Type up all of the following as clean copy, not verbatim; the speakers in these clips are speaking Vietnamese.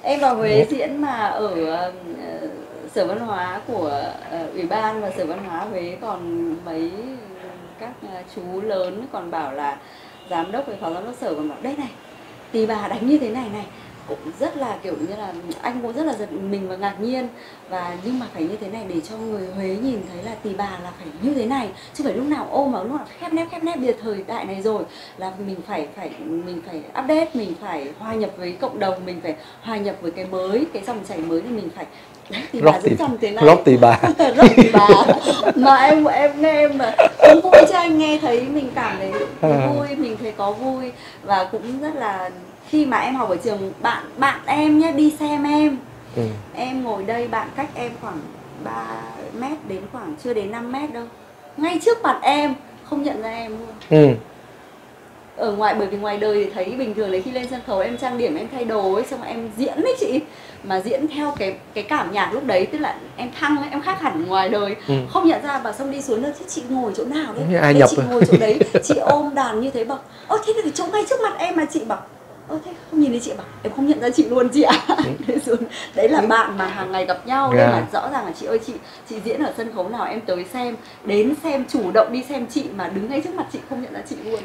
Em vào Huế diễn mà ở Sở Văn hóa của Ủy ban và Sở Văn hóa Huế còn mấy các chú lớn còn bảo là giám đốc với phó giám đốc sở còn bảo đây này, Tỳ Bà đánh như thế này này, cũng rất là kiểu như là anh cũng rất là giật mình và ngạc nhiên, và nhưng mà phải như thế này để cho người Huế nhìn thấy là Tỳ Bà là phải như thế này, chứ phải lúc nào ôm vào lúc nào khép nép. Bây giờ thời đại này rồi là mình phải update, mình phải hòa nhập với cộng đồng, mình phải hòa nhập với cái mới, cái dòng chảy mới, thì mình phải Tỳ Bà rất dòng thế này, rock Tỳ Bà. Rock Tỳ Bà mà em nghe mà cũng vui cho anh, nghe thấy mình cảm thấy vui, mình thấy có vui. Và cũng rất là khi mà em học ở trường, bạn em nhé đi xem em ngồi đây, bạn cách em khoảng 3 mét đến khoảng chưa đến 5 mét đâu, ngay trước mặt em không nhận ra em luôn. Ở ngoài, bởi vì ngoài đời thì thấy bình thường đấy, khi lên sân khấu em trang điểm, em thay đồ ấy, xong rồi em diễn đấy chị, mà diễn theo cái cảm nhạc lúc đấy, tức là em thăng ấy, em khác hẳn ngoài đời, không nhận ra. Và xong đi xuống nữa, chị ngồi chỗ nào đấy, ai nhập chị ngồi chỗ đấy, chị ôm đàn như thế, bảo ơ thế là chỗ ngay trước mặt em mà, chị bảo ơ thế không nhìn thấy chị, bảo em không nhận ra chị luôn chị ạ. Đấy là bạn mà hàng ngày gặp nhau, nên là rõ ràng là chị ơi, chị diễn ở sân khấu nào em tới xem, đến xem, chủ động đi xem chị, mà đứng ngay trước mặt chị không nhận ra chị luôn.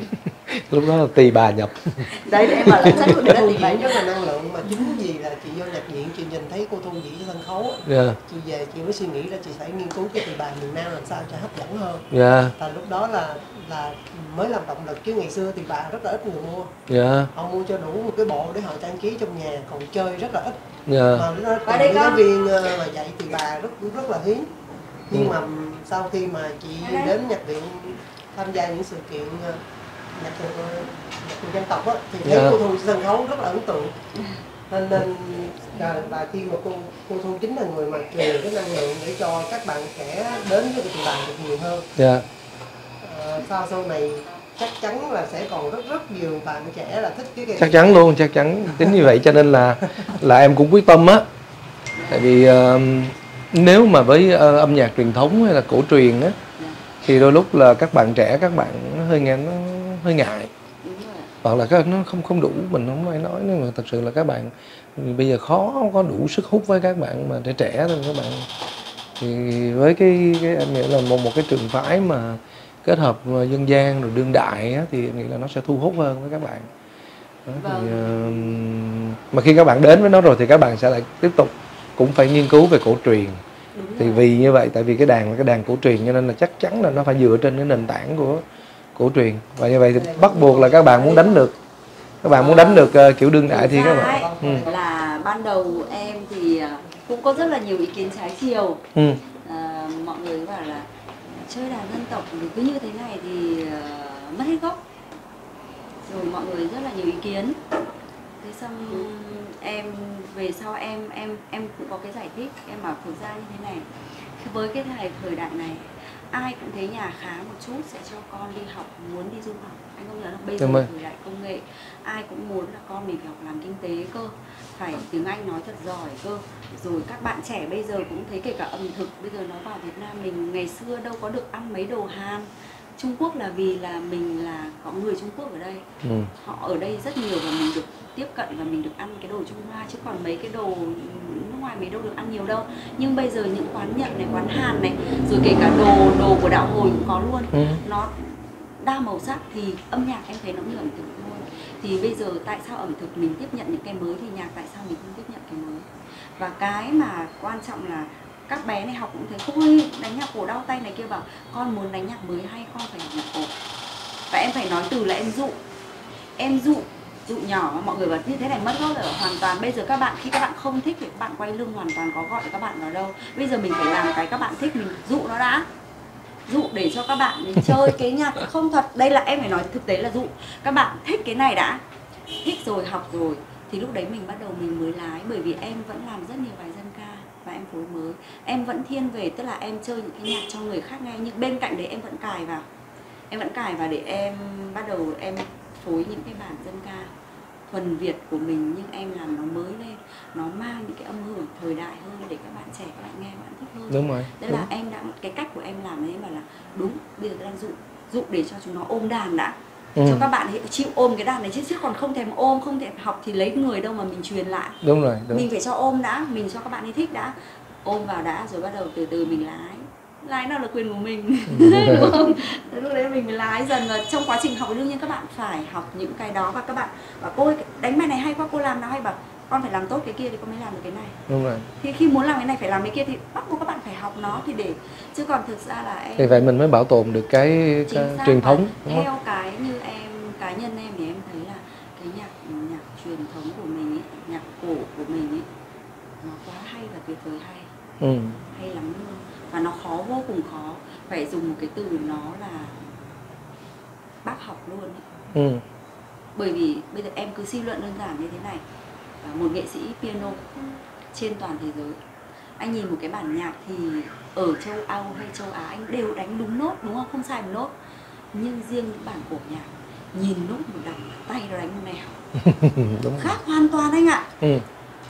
Lúc đó là Tỳ Bà nhập. Đấy em bảo là chắc lúc đấy là Tỳ Bà rất là năng lượng, mà chính vì là chị vô nhập viện, chị nhìn thấy cô Thu diễn trên sân khấu, chị về chị mới suy nghĩ là chị phải nghiên cứu cái Tỳ Bà miền Nam làm sao cho hấp dẫn hơn. Và lúc đó là mới làm động lực, chứ ngày xưa Tỳ Bà rất là ít người mua. Họ mua cho đủ một cái bộ để họ trang trí trong nhà, còn chơi rất là ít. Mà nó những giáo viên mà dạy Tỳ Bà rất là hiếm. Nhưng mà sau khi mà chị đến nhập viện tham gia những sự kiện nhạc cụ dân tộc á, thì thấy cô Thu sân khấu rất là ấn tượng, nên và khi mà cô Thu chính là người mà truyền cái năng lượng để cho các bạn trẻ đến với Tỳ Bà được nhiều hơn. Sau này chắc chắn là sẽ còn rất nhiều bạn trẻ là thích cái chắc chắn luôn, chắc chắn. Chính như vậy cho nên là em cũng quyết tâm á, tại vì nếu mà với âm nhạc truyền thống hay là cổ truyền á, thì đôi lúc là các bạn trẻ, các bạn nó hơi ngại, hoặc là nó không đủ, mình không phải nói, nhưng mà thật sự là các bạn bây giờ khó có đủ sức hút với các bạn mà trẻ thôi các bạn. Thì với cái em nghĩ là một cái trường phái mà kết hợp dân gian rồi đương đại á, thì em nghĩ là nó sẽ thu hút hơn với các bạn. Thì, mà khi các bạn đến với nó rồi thì các bạn sẽ lại tiếp tục cũng phải nghiên cứu về cổ truyền. Thì vì như vậy, tại vì cái đàn là cái đàn cổ truyền, cho nên là chắc chắn là nó phải dựa trên cái nền tảng của cổ truyền, và như vậy thì bắt buộc là các bạn muốn đánh được kiểu đương đại thì các bạn là ban đầu em thì cũng có rất là nhiều ý kiến trái chiều. Mọi người bảo là chơi đàn dân tộc thì cứ như thế này thì mất hết gốc, rồi mọi người rất là nhiều ý kiến. Thế xong em về sau em cũng có cái giải thích, em bảo thực ra như thế này, với cái thời đại này ai cũng thấy nhà khá một chút sẽ cho con đi học, muốn đi du học. Anh không nhớ là bây giờ thời đại công nghệ, ai cũng muốn là con mình phải học làm kinh tế cơ, phải tiếng Anh nói thật giỏi cơ. Rồi các bạn trẻ bây giờ cũng thấy, kể cả ẩm thực, bây giờ nó vào Việt Nam mình ngày xưa đâu có được ăn mấy đồ Hàn, Trung Quốc, là vì là mình là có người Trung Quốc ở đây, họ ở đây rất nhiều và mình được tiếp cận và mình được ăn cái đồ Trung Hoa, chứ còn mấy cái đồ nước ngoài mấy đâu được ăn nhiều đâu. Nhưng bây giờ những quán Nhật này, quán Hàn này, rồi kể cả đồ của đạo hồi cũng có luôn, nó đa màu sắc. Thì âm nhạc em thấy nó như ẩm thực luôn. Thì bây giờ tại sao ẩm thực mình tiếp nhận những cái mới thì nhạc tại sao mình không tiếp nhận cái mới? Và cái mà quan trọng là các bé này học cũng thấy, cô ơi đánh nhạc cổ đau tay này kia, bảo con muốn đánh nhạc mới hay con phải học nhạc cổ. Và em phải nói từ là em dụ nhỏ, mà mọi người bảo như thế này mất gốc rồi, hoàn toàn. Bây giờ các bạn, khi các bạn không thích thì các bạn quay lưng, hoàn toàn có gọi các bạn vào đâu. Bây giờ mình phải làm cái các bạn thích, mình dụ nó đã, dụ để cho các bạn chơi cái nhạc không thật. Đây là em phải nói thực tế là dụ các bạn thích cái này đã, thích rồi, học rồi thì lúc đấy mình bắt đầu mình mới lái. Bởi vì em vẫn làm rất nhiều bài dân ca và em phối mới, em vẫn thiên về, tức là em chơi những cái nhạc cho người khác nghe, nhưng bên cạnh đấy em vẫn cài vào để em bắt đầu em phối những cái bản dân ca thuần Việt của mình, nhưng em làm nó mới lên, nó mang những cái âm hưởng thời đại hơn để các bạn trẻ, các bạn nghe, các bạn thích hơn. Đúng rồi. Tức là em đã, cái cách của em làm đấy, em bảo là đúng, bây giờ đang dụ để cho chúng nó ôm đàn đã, cho các bạn chịu ôm cái đàn này chứ còn không thèm ôm, không thèm học thì lấy người đâu mà mình truyền lại. Đúng rồi, đúng. Mình phải cho ôm đã, mình cho các bạn ấy thích đã, ôm vào đã rồi bắt đầu từ từ mình lái nào là quyền của mình. Đúng không? Lúc đấy mình mới lái dần, và trong quá trình học đương nhiên các bạn phải học những cái đó, và các bạn bảo cô ơi đánh bài này hay quá, cô làm nào hay, bảo con phải làm tốt cái kia thì con mới làm được cái này. Đúng rồi. Thì khi muốn làm cái này phải làm cái kia thì bắt buộc các bạn phải học nó thì để, chứ còn thực ra là em thì vậy mình mới bảo tồn được cái truyền thống. Theo cái như em, cá nhân em thì em thấy là cái nhạc truyền thống của mình ấy, nhạc cổ của mình ấy, nó quá hay và tuyệt vời hay. Hay lắm luôn. Và nó khó, vô cùng khó. Phải dùng một cái từ nó là bác học luôn ấy. Bởi vì bây giờ em cứ suy luận đơn giản như thế này, một nghệ sĩ piano trên toàn thế giới, anh nhìn một cái bản nhạc thì ở châu Âu hay châu Á anh đều đánh đúng nốt, đúng không? Không sai một nốt. Nhưng riêng những bản cổ nhạc, nhìn nốt một đằng, tay nó đánh một nẻo. Khác hoàn toàn anh ạ.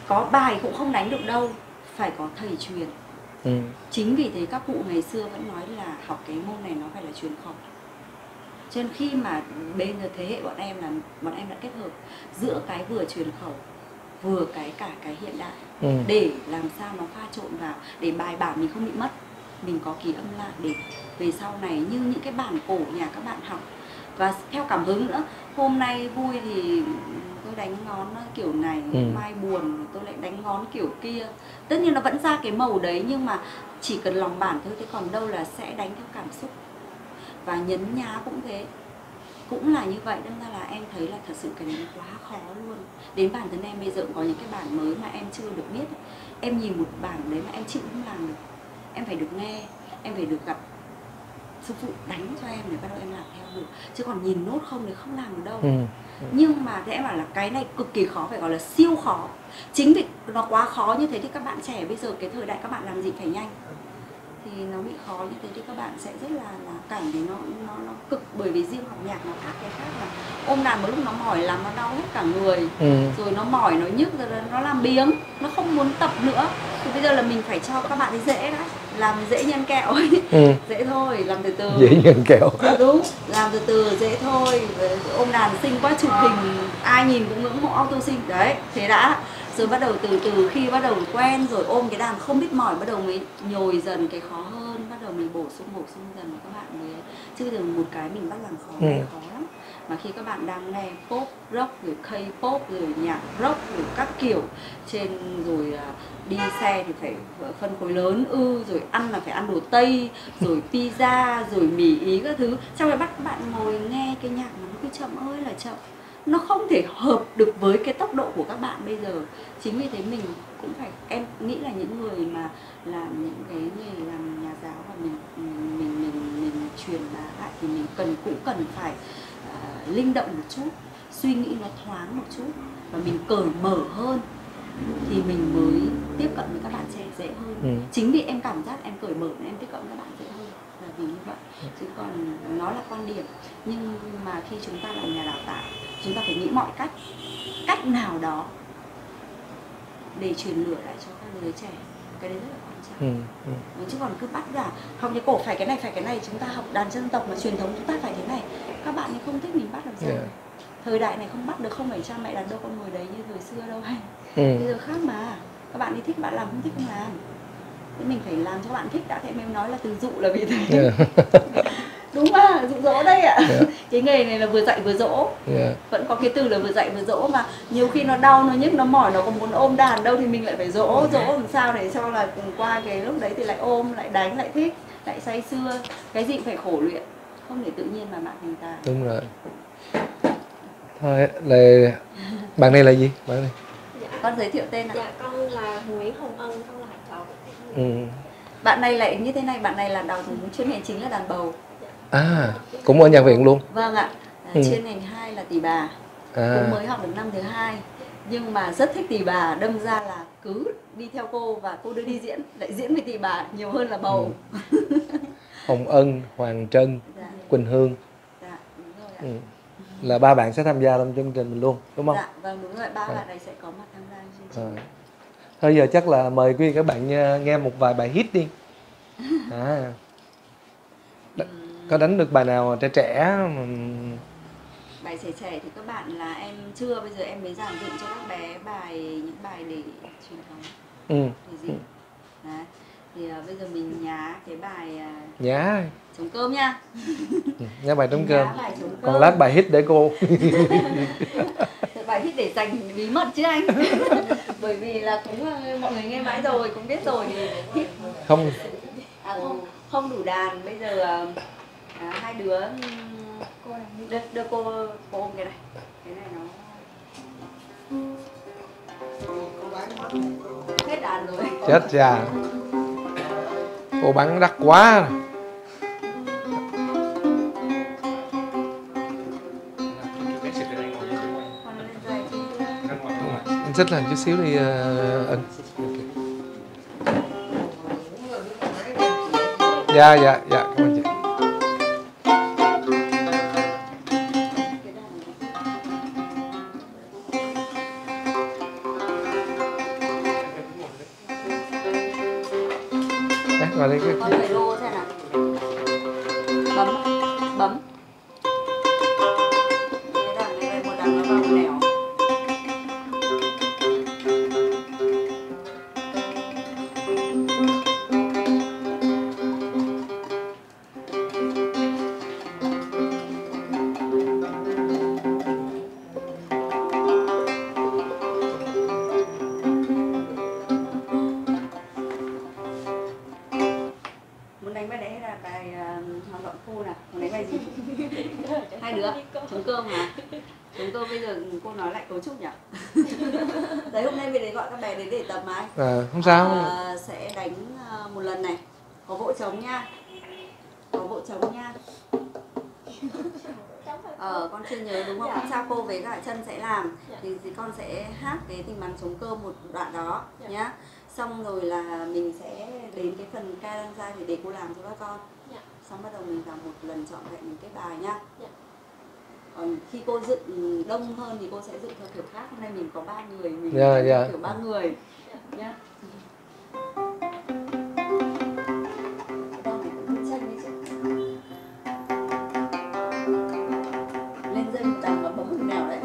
Có bài cũng không đánh được đâu, phải có thầy truyền. Chính vì thế các cụ ngày xưa vẫn nói là học cái môn này nó phải là truyền khẩu. Cho nên khi mà bây giờ thế hệ bọn em đã kết hợp giữa cái vừa truyền khẩu vừa cả cái hiện đại, để làm sao nó pha trộn vào, để bài bản mình không bị mất, mình có ký âm lại để về sau này như những cái bản cổ nhà các bạn học. Và theo cảm hứng nữa, hôm nay vui thì tôi đánh ngón kiểu này, mai buồn tôi lại đánh ngón kiểu kia. Tất nhiên nó vẫn ra cái màu đấy, nhưng mà chỉ cần lòng bản thôi, thế còn đâu là sẽ đánh theo cảm xúc. Và nhấn nhá cũng thế, cũng là như vậy. Đâm ra là em thấy là thật sự cái này quá khó luôn. Đến bản thân em bây giờ có những cái bản mới mà em chưa được biết. Em nhìn một bản đấy mà em chịu không làm được. Em phải được nghe, em phải được gặp sư phụ đánh cho em để bắt đầu em làm theo được. Chứ còn nhìn nốt không thì không làm được đâu. Nhưng mà thế em bảo là cái này cực kỳ khó, phải gọi là siêu khó. Chính vì nó quá khó như thế thì các bạn trẻ bây giờ cái thời đại các bạn làm gì phải nhanh, thì nó bị khó như thế thì các bạn sẽ rất là cảm thấy nó cực. Bởi vì riêng học nhạc nó khác, cái khác là ôm đàn một lúc nó mỏi lắm, nó đau hết cả người, rồi nó mỏi, nó nhức, rồi nó làm biếng, nó không muốn tập nữa. Thì bây giờ là mình phải cho các bạn ấy dễ đấy, làm dễ nhân kẹo ấy. Dễ thôi, làm từ từ. Dễ nhân kẹo. Đúng, làm từ từ dễ thôi. Ôm đàn xinh quá, chụp hình ai nhìn cũng ngưỡng mộ auto xinh đấy, thế đã. Rồi bắt đầu từ từ khi bắt đầu quen rồi ôm cái đàn không biết mỏi, bắt đầu mới nhồi dần cái khó hơn, bắt đầu mình bổ sung dần và các bạn mới. Chứ bây giờ một cái mình bắt làm khó này khó lắm. Mà khi các bạn đang nghe pop, rock, rồi K-pop, rồi nhạc rock, rồi các kiểu trên, rồi đi xe thì phải phân khối lớn rồi ăn là phải ăn đồ Tây, rồi pizza, rồi mì Ý các thứ. Xong rồi bắt các bạn ngồi nghe cái nhạc mà nó cứ chậm ơi là chậm, nó không thể hợp được với cái tốc độ của các bạn bây giờ. Chính vì thế mình cũng phải, em nghĩ là những người mà làm những cái nghề làm nhà giáo và mình truyền bá lại thì mình cũng cần phải linh động một chút, suy nghĩ nó thoáng một chút và mình cởi mở hơn thì mình mới tiếp cận với các bạn trẻ dễ hơn. Chính vì em cảm giác em cởi mở nên em tiếp cận với các bạn dễ hơn là vì như vậy. Chứ còn nó là quan điểm, nhưng mà khi chúng ta làm nhà đào tạo, chúng ta phải nghĩ mọi cách nào đó để truyền lửa lại cho các đứa trẻ. Cái đấy rất là quan trọng. Chứ còn cứ bắt là học nhạc cổ phải cái này, chúng ta học đàn dân tộc mà truyền thống chúng ta phải thế này, các bạn ấy không thích mình bắt làm sao. Thời đại này không bắt được, không phải cha mẹ đặt đâu con người đấy như thời xưa đâu hay. Bây giờ khác mà, các bạn ấy thích bạn làm, không thích không làm. Thế mình phải làm cho các bạn thích đã, thế em nói là từ dụ là vì thế. Đúng mà, dụ dỗ đây ạ. Cái nghề này là vừa dạy vừa dỗ. Vẫn có cái từ là vừa dạy vừa dỗ, mà nhiều khi nó đau, nó nhức, nó mỏi, nó còn muốn ôm đàn đâu thì mình lại phải dỗ làm sao để cho là qua cái lúc đấy thì lại ôm, lại đánh, lại thích, lại say sưa. Cái gì cũng phải khổ luyện, không để tự nhiên mà bạn thành tài. Đúng rồi. Thôi, là bạn này là gì? Bạn này. Con giới thiệu tên ạ. Dạ, con là Nguyễn Hồng Ân, con là hạt đậu. Bạn này lại như thế này, bạn này là chuyên ngành chính là đàn bầu. Cũng ở nhạc viện luôn. Vâng ạ. Chuyên ngành 2 là tỳ bà. Cũng mới học được năm thứ 2. Nhưng mà rất thích tỳ bà, đâm ra là cứ đi theo cô và cô đưa đi diễn, lại diễn với tỳ bà nhiều hơn là bầu. Hồng Ân, Hoàng Trân, Quỳnh Hương. Dạ, đúng rồi ạ. Là ba bạn sẽ tham gia trong chương trình mình luôn, đúng không? Dạ, vâng, đúng rồi, ba bạn này sẽ có mặt tham gia chương trình. Thôi giờ chắc là mời quý vị các bạn nghe một vài bài hit đi. Có đánh được bài nào trẻ trẻ bài trẻ trẻ thì các bạn là em chưa, bây giờ em mới giảng dựng cho các bé những bài để truyền thống. Thì gì? Đấy. Thì bây giờ mình nhá cái bài nhá trống cơm nha. Nhá bài trống cơm. Bài trống cơm. Còn lát bài hit để cô. Bài hit để dành bí mật chứ anh. Bởi vì là cũng mọi người nghe mãi rồi, cũng biết rồi thì hit. Không. Không đủ đàn. Bây giờ hai đứa đưa cô ôm cái này. Cái này nó hết đàn rồi. Chết cha. Cô bắn đắt quá. Anh xích lên chút xíu đi anh. Dạ cảm ơn chị. Vào đây con phải lô thế nào, bấm cái đàn này, một đàn nó vào một nẻo. Đánh bài đấy là bài hoạt động khu nào, còn đánh bài gì? Hai đứa trống cơm hả? Trống cơm bây giờ cô nói lại cấu trúc nhỉ? Đấy hôm nay về để gọi các bé đến để tập mà anh. Không sao. Sẽ đánh một lần này, có vỗ trống nha, có vỗ trống nha. Con chưa nhớ đúng không? Sao cô với cả chân sẽ làm thì con sẽ hát cái Tình bắn trống cơm một đoạn đó nhá. Xong rồi là mình sẽ đến cái phần ca đang ra thì để cô làm cho các con. Xong bắt đầu mình làm một lần trọn vẹn những cái bài nhá. Còn khi cô dựng đông hơn thì cô sẽ dựng theo kiểu khác. Hôm nay mình có 3 người, mình kiểu 3 người nhá. Lên dây một đằng và bấm một nẻo đấy.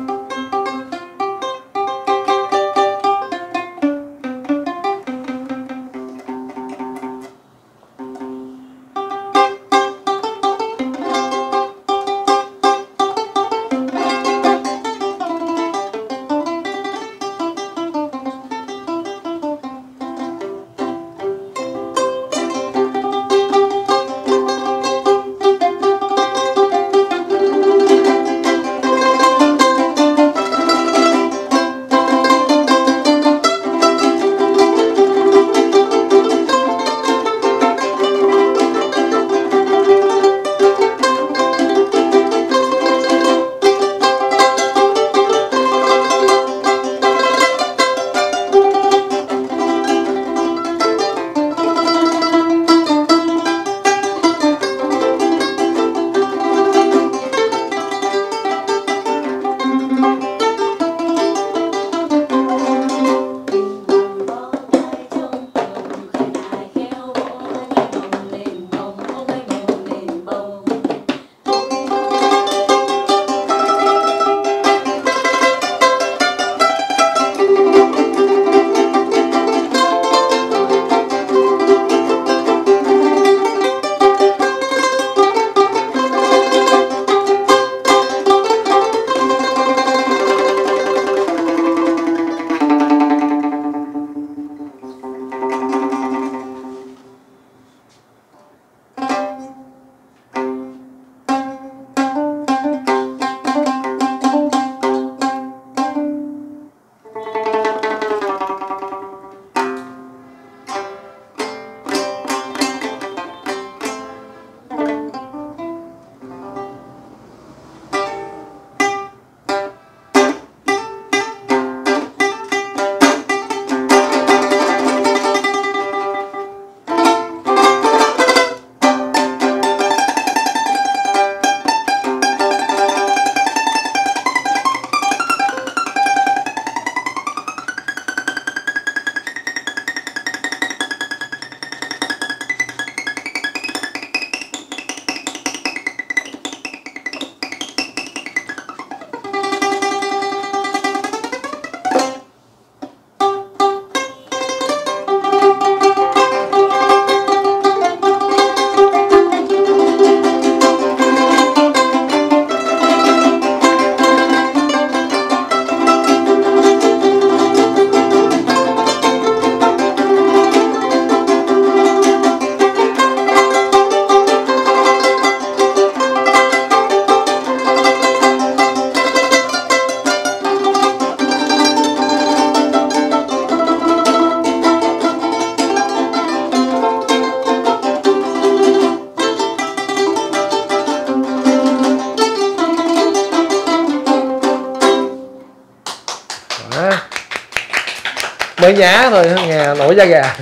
Mới nhá thôi, nghe nổi da gà.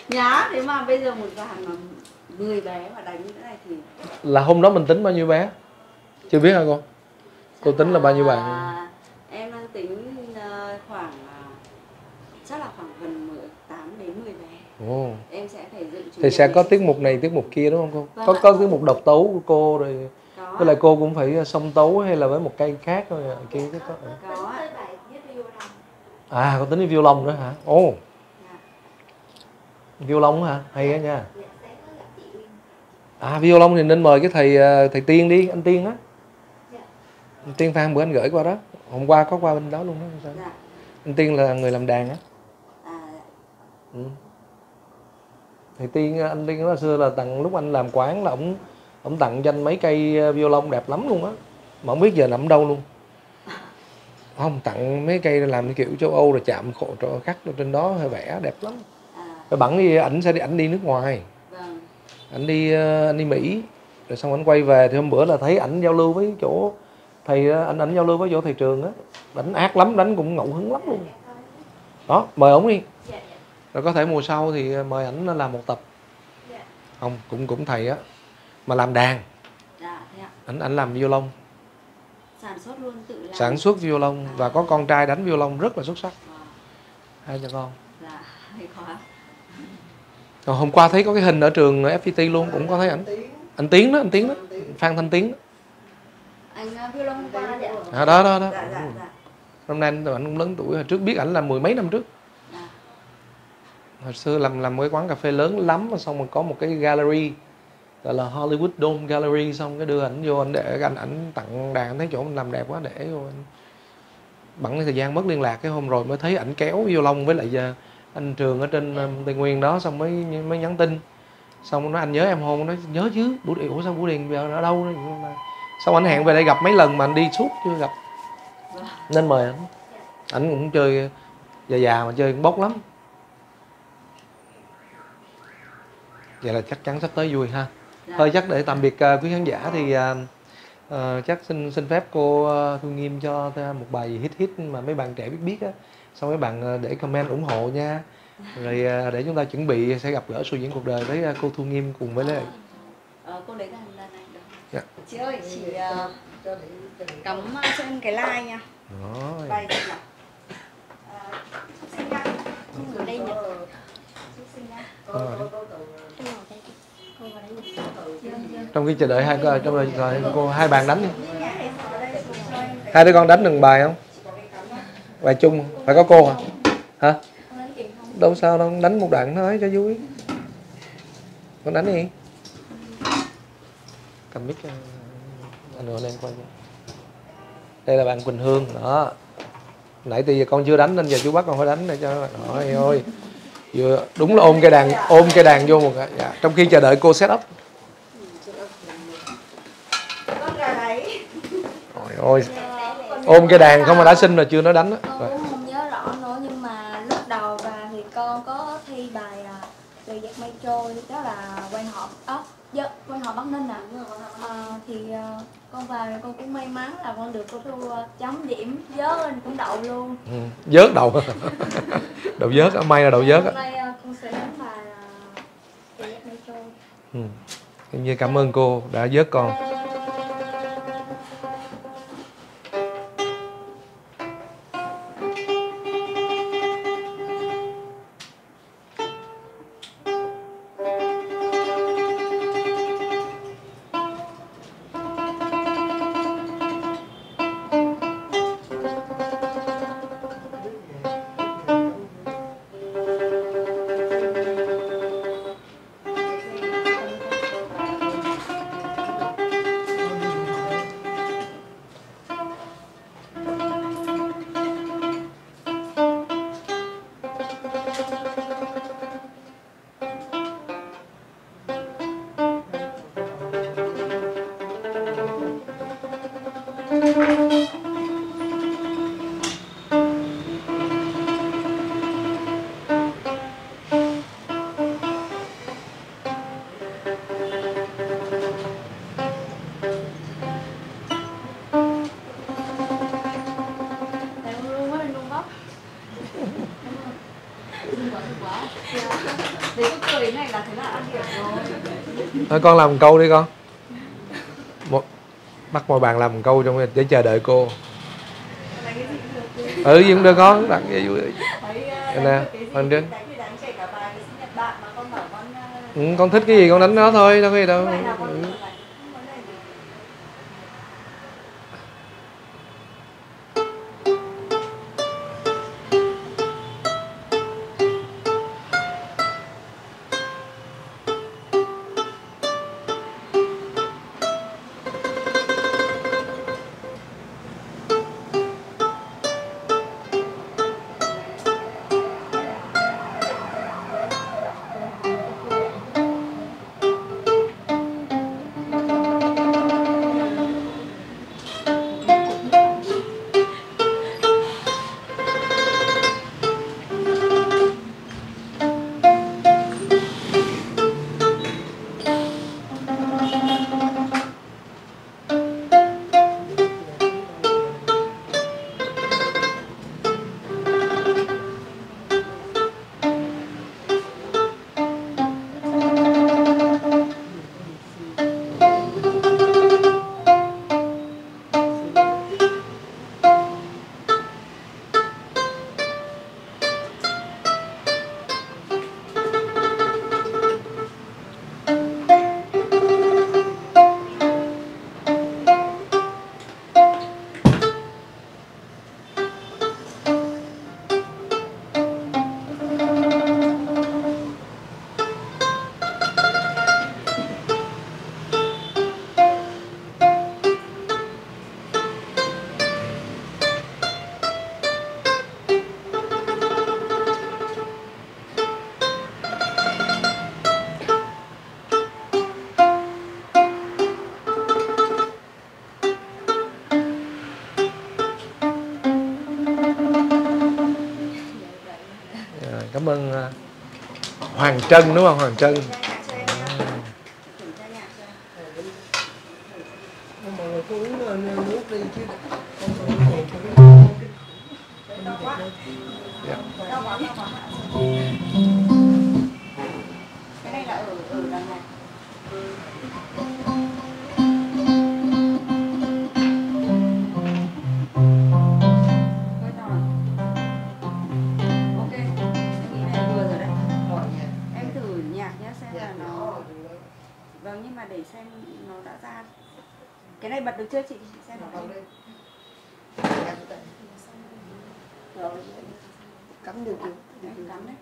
Nhá, thế mà bây giờ một dàn mà 10 bé mà đánh như thế này thì... Là hôm đó mình tính bao nhiêu bé? Chưa biết hả cô? Cô tính là bao nhiêu bạn? Em đang tính khoảng chắc là khoảng gần 8 đến 10 bé. Ồ. Em sẽ phải dựng chủ thì sẽ có tiết mục này tiết mục kia đúng không cô? Vâng Có tiết mục độc tấu của cô rồi. Có. Với lại cô cũng phải song tấu hay là với một cây khác thôi kia có. Có. À, có tính đi violon nữa hả? Ồ. Violon hả? Hay á nha. À, violon thì nên mời cái thầy Tiên đi, anh Tiên á. Anh Tiên Phan bữa anh gửi qua đó. Hôm qua có qua bên đó luôn đó. Sao? Anh Tiên là người làm đàn á. Ừ. Thì anh Tiên đó xưa là lúc anh làm quán là ổng tặng cho anh mấy cây violon đẹp lắm luôn á. Mà không biết giờ nằm đâu luôn. Không, tặng mấy cây làm kiểu châu Âu rồi chạm khổ khắc trên đó hơi vẽ đẹp lắm. Rồi bẵng đi ảnh đi nước ngoài. Vâng. Ảnh đi Mỹ. Rồi xong ảnh quay về thì hôm bữa là thấy ảnh giao lưu với chỗ thầy, ảnh giao lưu với chỗ thầy Trường á. Ảnh ác lắm, đánh cũng ngẫu hứng lắm luôn. Đó, mời ổng đi. Rồi có thể mùa sau thì mời ảnh làm một tập. Không, cũng thầy á. Mà làm đàn. Ảnh làm violon. Sản xuất luôn, tự làm. Sản xuất violon và có con trai đánh violon rất là xuất sắc. Hai cha con. Dạ, hay quá. Rồi hôm qua thấy có cái hình ở trường FPT luôn, cũng có thấy ảnh. Anh Tiến đó, Phan Thanh Tiến đó. Anh violon hôm qua dạ. À, đó. Dạ. Năm nay anh cũng lớn tuổi, hồi trước biết ảnh là mười mấy năm trước. Hồi xưa làm một cái quán cà phê lớn lắm, xong rồi có một cái gallery gọi là Hollywood Dome Gallery, xong cái đưa ảnh vô, anh để ảnh tặng đàn, thấy chỗ mình làm đẹp quá để vô. Bẵng thời gian mất liên lạc, cái hôm rồi mới thấy ảnh kéo violon với lại anh Trường ở trên Tây Nguyên đó, xong mới nhắn tin, xong nói anh nhớ em không, nói nhớ chứ, ủa sao Bửu Điền giờ ở đâu đó? Xong ảnh hẹn về đây gặp mấy lần mà anh đi suốt chưa gặp, nên mời ảnh cũng chơi già mà chơi cũng bốc lắm. Vậy là chắc chắn sắp tới vui ha. Thôi chắc để tạm biệt quý khán giả thì chắc xin phép cô Thu Nghiêm cho một bài gì hit mà mấy bạn trẻ biết á, xong mấy bạn để comment ủng hộ nha. Rồi để chúng ta chuẩn bị sẽ gặp gỡ show diễn cuộc đời với cô Thu Nghiêm cùng với lại cô lấy lần này được. Dạ. Chị ơi, chị cắm cho em cái like nha. Rồi. Bài gì nào? Sinh nha. Ở đây nhỉ? Sinh nha. Trong khi chờ đợi hai bạn đánh đi. Hai đứa con đánh từng bài không? Bài chung phải có cô hả? Hả? Đâu sao đâu, đánh một đoạn thôi cho vui. Con đánh đi. Cầm mic anh ngồi lên quay. Đây là bạn Quỳnh Hương đó. Nãy từ giờ con chưa đánh nên giờ chú bắt con phải đánh để cho trời ơi. Vừa đúng là ôm cây đàn vô một cái. Dạ. Trong khi chờ đợi cô set up. Trời ơi. Ôm cây đàn không mà đã xin rồi chưa nói đánh á. Con cũng không nhớ rõ nữa, nhưng mà lúc đầu vào thì con có thi bài Lời Giặc Mây Trôi, đó là quan họ quan họ Bắc Ninh thì con vào thì con cũng may mắn là con được cô Thu chấm điểm vớt lên cũng đậu luôn. Vớt đậu. Đậu vớt, may là đậu vớt á. Hôm nay con sẽ đánh bài Lời Giặc Mây Trôi. Như cảm ơn cô đã vớt con. đến này là thế là ăn điểm rồi. Thôi con làm một câu đi con. Bắt mọi bạn làm một câu trong để chờ đợi cô. Gì cũng được con, đặt cái vui. Nè, phần trên. Con thích cái gì con đánh nó thôi, đâu có gì đâu. Cảm ơn Hoàng Trân đúng không? Hoàng Trân. Cái này là ở đằng này. Vâng, nhưng mà để xem nó đã ra. Cái này bật được chưa chị xem nó đây. Cắm được chưa? Cắm đấy.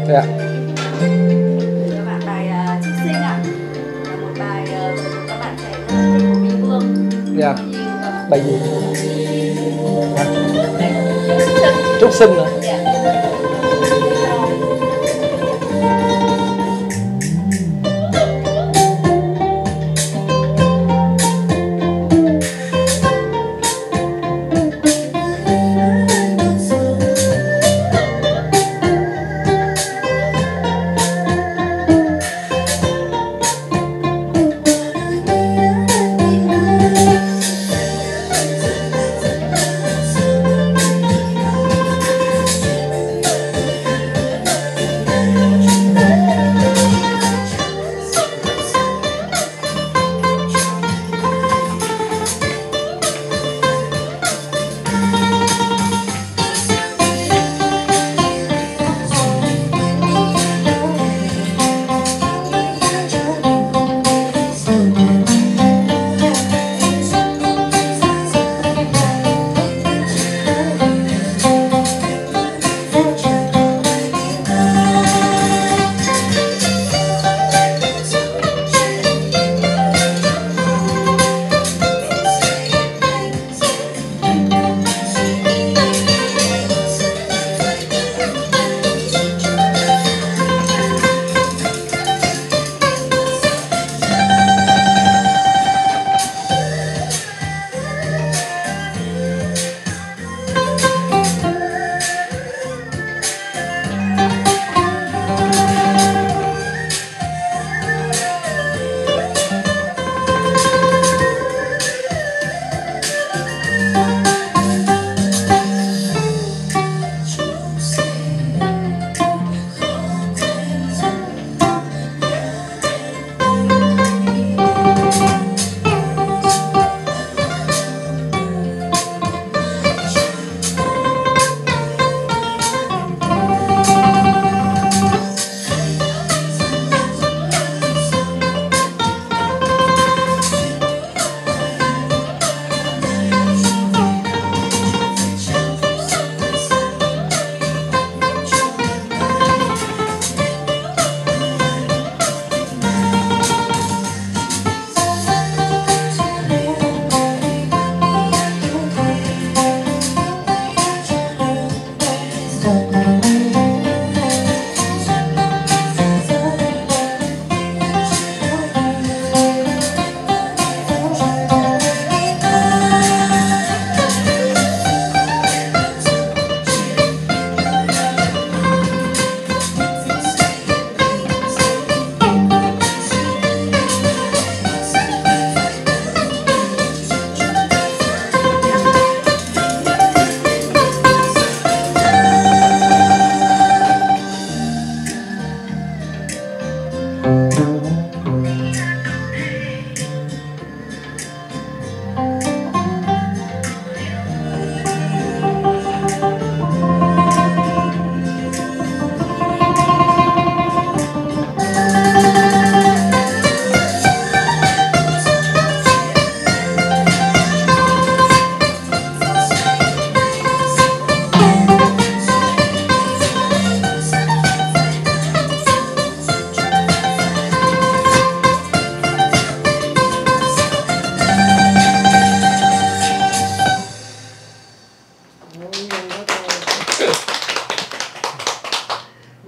Dạ. Các bạn bài Trích Sinh ạ. Là một bài các bạn sẽ thích của Mỹ Vương. Dạ. Bài gì? Trúc Sinh hả? Dạ.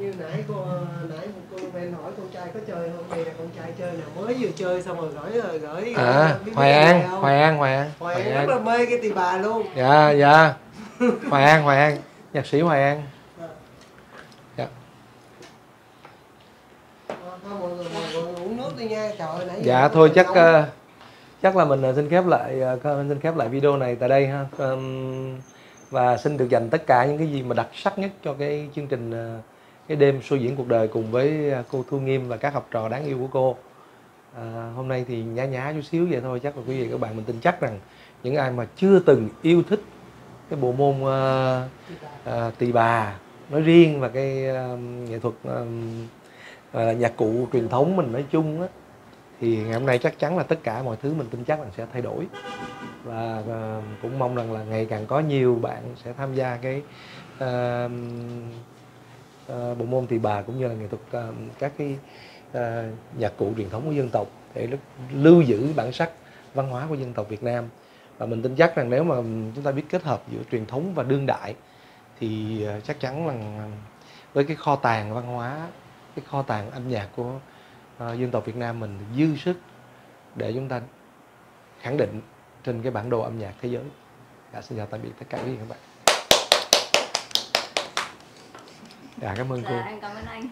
Như nãy cô Ben hỏi con trai có chơi không? Đây là con trai chơi nào mới vừa chơi xong rồi gửi Hoài An rất là mê cái tỳ bà luôn. Dạ. Hoài An, nhạc sĩ Hoài An. Dạ. Thôi mọi người uống nước đi nha. Trời ơi, nãy Dạ thôi chắc là mình xin khép lại video này tại đây ha. Và xin được dành tất cả những cái gì mà đặc sắc nhất cho cái chương trình cái đêm show diễn cuộc đời cùng với cô Thu Nghiêm và các học trò đáng yêu của cô. Hôm nay thì nhá chút xíu vậy thôi, chắc là quý vị các bạn mình tin chắc rằng những ai mà chưa từng yêu thích cái bộ môn tỳ bà nói riêng và cái nghệ thuật nhạc cụ truyền thống mình nói chung á, thì ngày hôm nay chắc chắn là tất cả mọi thứ mình tin chắc là sẽ thay đổi. Và cũng mong rằng là ngày càng có nhiều bạn sẽ tham gia cái bộ môn tỳ bà cũng như là nghệ thuật các cái nhạc cụ truyền thống của dân tộc để lưu giữ bản sắc văn hóa của dân tộc Việt Nam. Và mình tin chắc rằng nếu mà chúng ta biết kết hợp giữa truyền thống và đương đại thì chắc chắn là với cái kho tàng văn hóa, cái kho tàng âm nhạc của dân tộc Việt Nam mình dư sức để chúng ta khẳng định trên cái bản đồ âm nhạc thế giới. Xin chào tạm biệt tất cả quý vị các bạn. Cảm ơn cô. Em cảm ơn anh.